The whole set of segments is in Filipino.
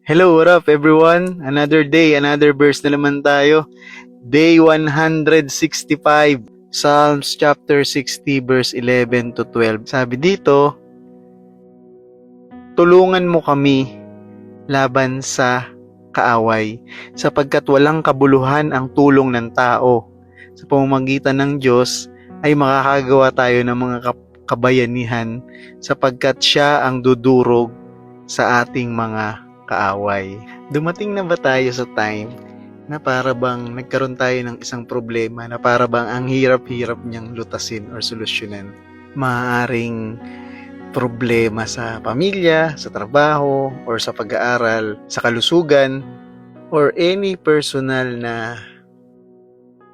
Hello, what up everyone? Another day, another verse na naman tayo. Day 165, Psalms chapter 60 verse 11 to 12. Sabi dito, tulungan mo kami laban sa kaaway, sapagkat walang kabuluhan ang tulong ng tao. Sa pamamagitan ng Diyos ay makakagawa tayo ng mga kabayanihan, sapagkat siya ang dudurog sa ating mga kaaway. Dumating na ba tayo sa time na para bang nagkaroon tayo ng isang problema na para bang ang hirap-hirap niyang lutasin or solusyonan? Maaaring problema sa pamilya, sa trabaho, or sa pag-aaral, sa kalusugan, or any personal na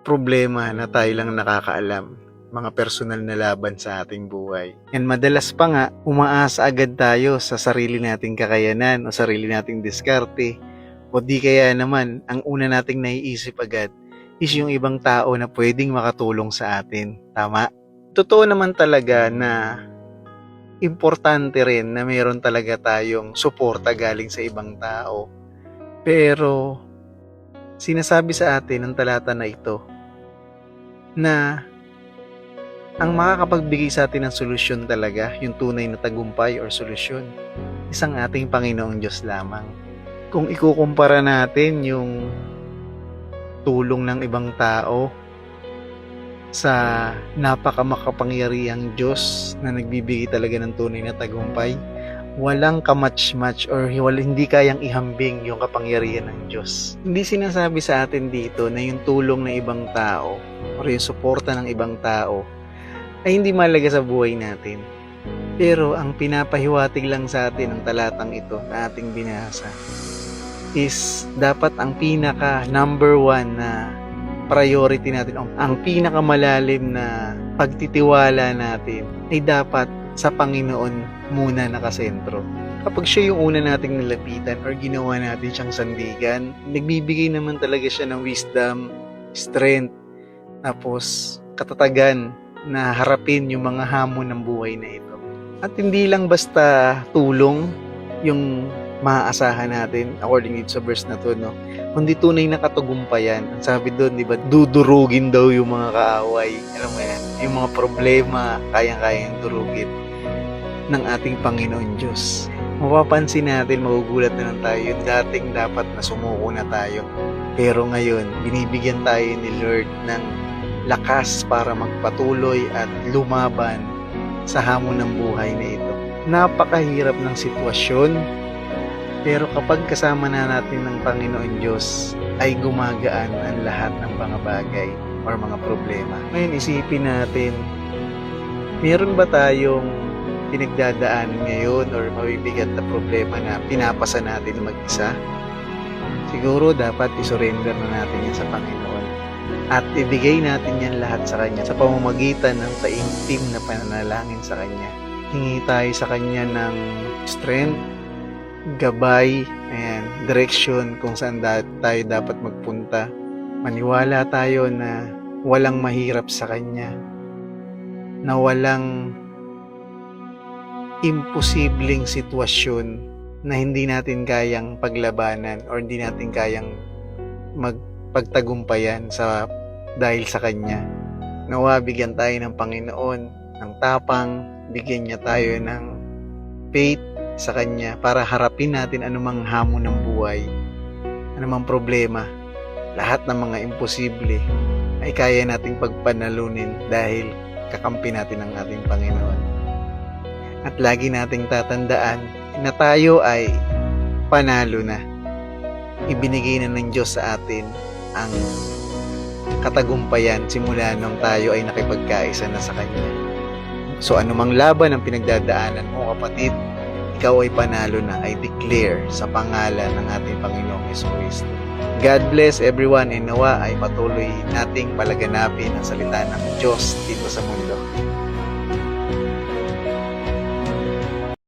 problema na tayo lang nakakaalam, mga personal na laban sa ating buhay. And madalas pa nga, umaasa agad tayo sa sarili nating kakayanan o sarili nating diskarte, o di kaya naman, ang una nating naiisip agad is yung ibang tao na pwedeng makatulong sa atin. Tama? Totoo naman talaga na importante rin na mayroon talaga tayong suporta galing sa ibang tao. Pero, sinasabi sa atin ng talata na ito na ang makakapagbigay sa atin ng solusyon talaga, yung tunay na tagumpay or solusyon, isang ating Panginoong Diyos lamang. Kung ikukumpara natin yung tulong ng ibang tao sa napakamakapangyarihang Diyos na nagbibigay talaga ng tunay na tagumpay, walang kamatch-match or hindi kayang ihambing yung kapangyarihan ng Diyos. Hindi sinasabi sa atin dito na yung tulong ng ibang tao or yung suporta ng ibang tao ay hindi mahalaga sa buhay natin. Pero ang pinapahiwatig lang sa atin ng talatang ito na ating binasa is dapat ang pinaka number one na priority natin, ang pinakamalalim na pagtitiwala natin ay dapat sa Panginoon muna nakasentro. Kapag siya yung una nating nilapitan or ginawa natin siyang sandigan, nagbibigay naman talaga siya ng wisdom, strength, tapos katatagan na harapin yung mga hamon ng buhay na ito. At hindi lang basta tulong yung maaasahan natin according sa verse na to, no? Kundi tunay na katagumpayan. Ang sabi doon, di ba, dudurugin daw yung mga kaaway. Alam mo yan, yung mga problema, kayang-kayang durugin ng ating Panginoon Diyos. Mapapansin natin, magugulat na lang tayo, yung dating dapat na sumuko na tayo. Pero ngayon, binibigyan tayo ni Lord ng lakas para magpatuloy at lumaban sa hamon ng buhay na ito. Napakahirap ng sitwasyon, pero kapag kasama na natin ng Panginoon Diyos, ay gumagaan ang lahat ng mga bagay or mga problema. Ngayon, isipin natin, meron ba tayong pinagdadaanan ngayon or mabibigat na problema na pinapasa natin mag-isa? Siguro dapat isurrender na natin yan sa Panginoon. At ibigay natin yan lahat sa Kanya sa pamamagitan ng taimtim na pananalangin sa Kanya. Hingi tayo sa Kanya ng strength, gabay, direction kung saan tayo dapat magpunta. Maniwala tayo na walang mahirap sa Kanya, na walang imposibleng sitwasyon na hindi natin kayang paglabanan or hindi natin kayang pagtagumpayan dahil sa Kanya. Nawa bigyan tayo ng Panginoon ng tapang, bigyan niya tayo ng faith sa Kanya para harapin natin anumang hamon ng buhay, anumang problema. Lahat ng mga imposible ay kaya nating pagpanalunin dahil kakampi natin ang ating Panginoon. At lagi nating tatandaan na tayo ay panalo na. Ibinigay na ng Diyos sa atin ang katagumpayan simula nung tayo ay nakipagkaisa na sa Kanya. So anumang laban ang pinagdadaanan mo, kapatid, ikaw ay panalo na, I declare sa pangalan ng ating Panginoong Jesucristo. God bless everyone, and nawa ay patuloy nating palaganapin ang salita ng Diyos dito sa mundo.